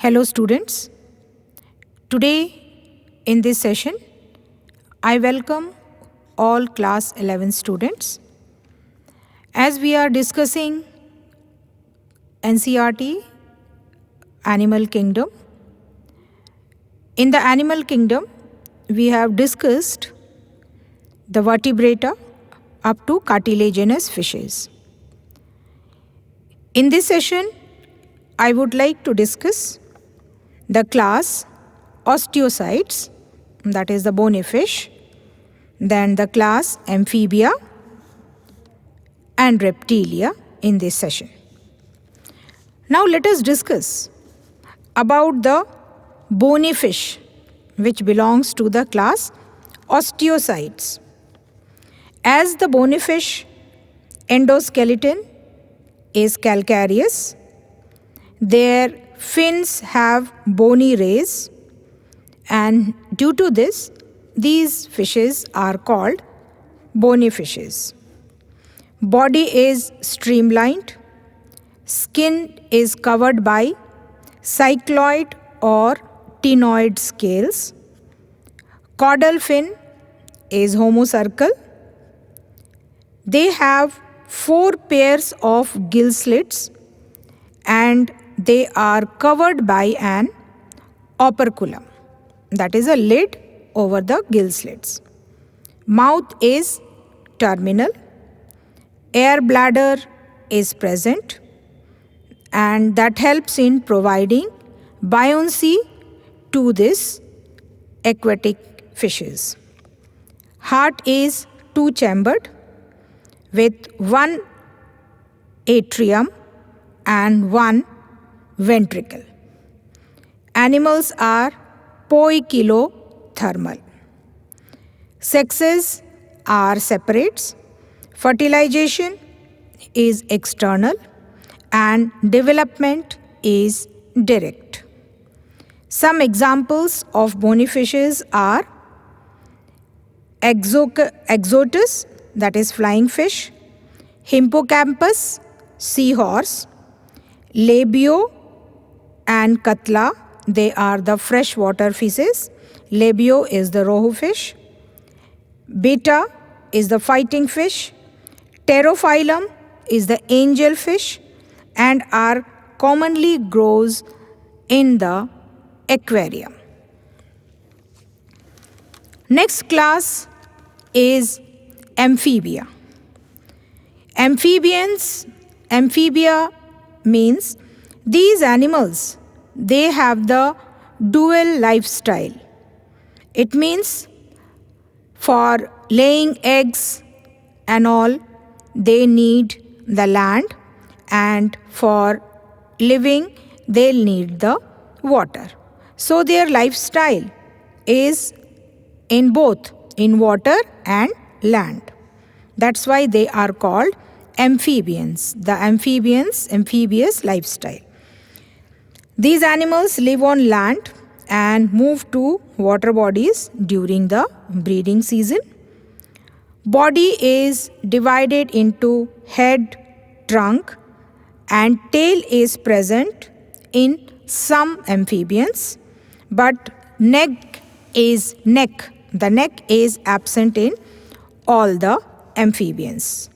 Hello students. Today in this session, I welcome all class 11 students. As we are discussing NCERT Animal Kingdom. In the animal kingdom, we have discussed the vertebrata up to cartilaginous fishes. In this session, I would like to discuss the class osteocytes, that is the bony fish, then the class amphibia and reptilia in this session. Now let us discuss about the bony fish, which belongs to the class osteocytes. As the bony fish endoskeleton is calcareous, their fins have bony rays, and due to this, these fishes are called bony fishes. Body is streamlined, skin is covered by cycloid or ctenoid scales, caudal fin is homocercal, they have 4 pairs of gill slits and they are covered by an operculum, that is a lid over the gill slits. Mouth is terminal, air bladder is present, and that helps in providing buoyancy to this aquatic fishes. Heart is 2-chambered with 1 atrium and 1 ventricle. Animals are poikilothermal. Sexes are separates. Fertilization is external and development is direct. Some examples of bony fishes are Exotus, that is flying fish, Hippocampus, seahorse, Labio and Katla, they are the freshwater fishes. Labio is the rohu fish. Beta is the fighting fish. Pterophyllum is the angel fish and are commonly grows in the aquarium. Next class is amphibia. Amphibia means these animals, they have the dual lifestyle. It means for laying eggs and all, they need the land, and for living, they'll need the water. So their lifestyle is in both, in water and land. That's why they are called amphibians, the amphibious lifestyle. These animals live on land and move to water bodies during the breeding season. Body is divided into head, trunk, and tail is present in some amphibians, but the neck is absent in all the amphibians.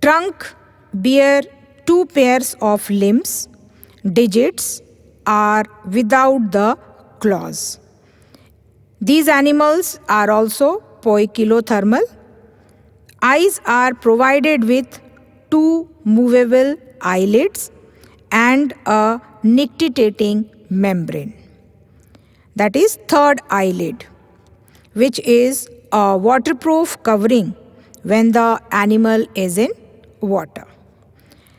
Trunk bear 2 pairs of limbs. Digits are without the claws. These animals are also poikilothermal. Eyes are provided with 2 movable eyelids and a nictitating membrane. That is 3rd eyelid, which is a waterproof covering when the animal is in water.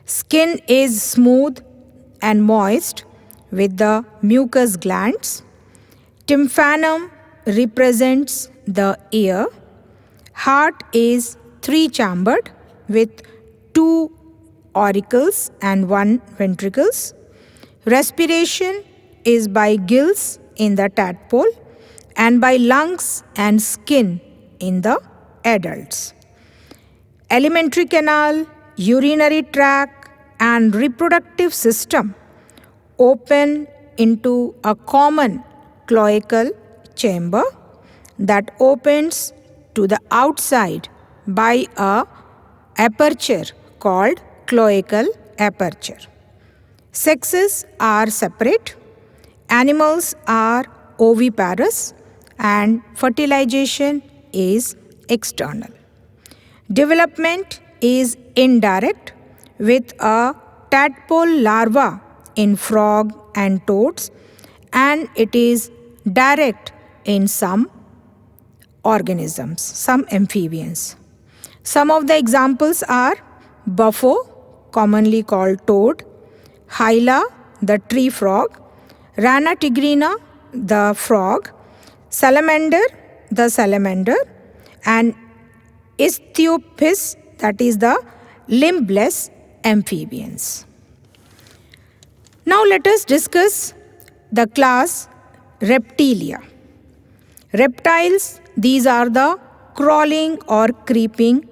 Skin is smooth and moist with the mucous glands. Tympanum represents the ear. Heart is 3-chambered with 2 auricles and 1 ventricles. Respiration is by gills in the tadpole and by lungs and skin in the adults. Alimentary canal, urinary tract and reproductive system open into a common cloacal chamber that opens to the outside by a aperture called cloacal aperture. Sexes are separate, animals are oviparous, and fertilization is external. Development is indirect with a tadpole larva in frog and toads, and it is direct in some organisms, some amphibians. Some of the examples are Bufo, commonly called toad, Hyla, the tree frog, Rana tigrina, the frog, Salamander, the salamander, and Ichthyopis, that is the limbless amphibians. Now let us discuss the class Reptilia. Reptiles, these are the crawling or creeping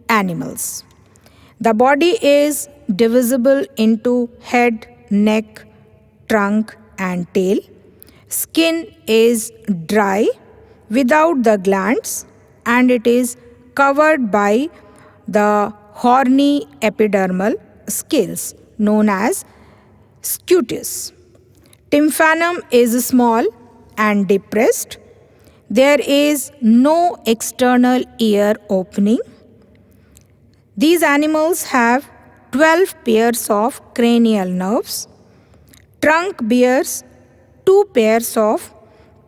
animals. The body is divisible into head, neck, trunk, and tail. Skin is dry without the glands, and it is covered by the horny epidermal scales known as scuteus. Tympanum is small and depressed. There is no external ear opening. These animals have 12 pairs of cranial nerves. Trunk bears 2 pairs of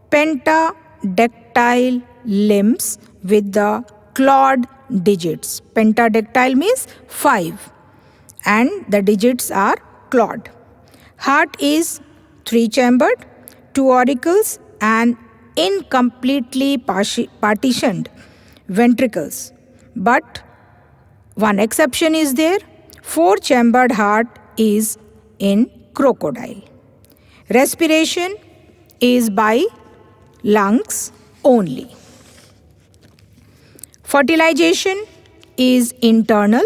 pentadactyl limbs with the clawed digits. Pentadactyl means 5, and the digits are clawed. Heart is 3-chambered, 2 auricles, and incompletely partitioned ventricles. But one exception is there. 4-chambered heart is in crocodile. Respiration is by lungs only. Fertilization is internal,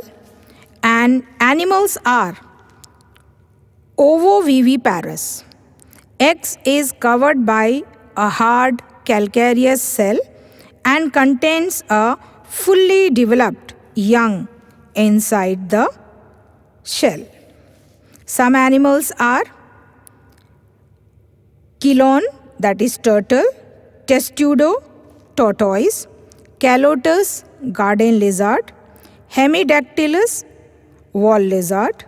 and animals are ovoviviparous. Eggs is covered by a hard calcareous cell and contains a fully developed young inside the shell. Some animals are Chelone, that is turtle, Testudo, tortoise, Calotus, garden lizard, Hemidactylus, wall lizard,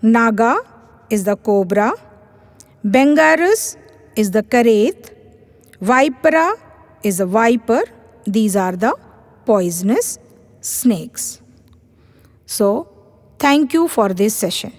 Naga is the cobra, Bengarus is the karait, Vipera is a viper. These are the poisonous snakes. So, thank you for this session.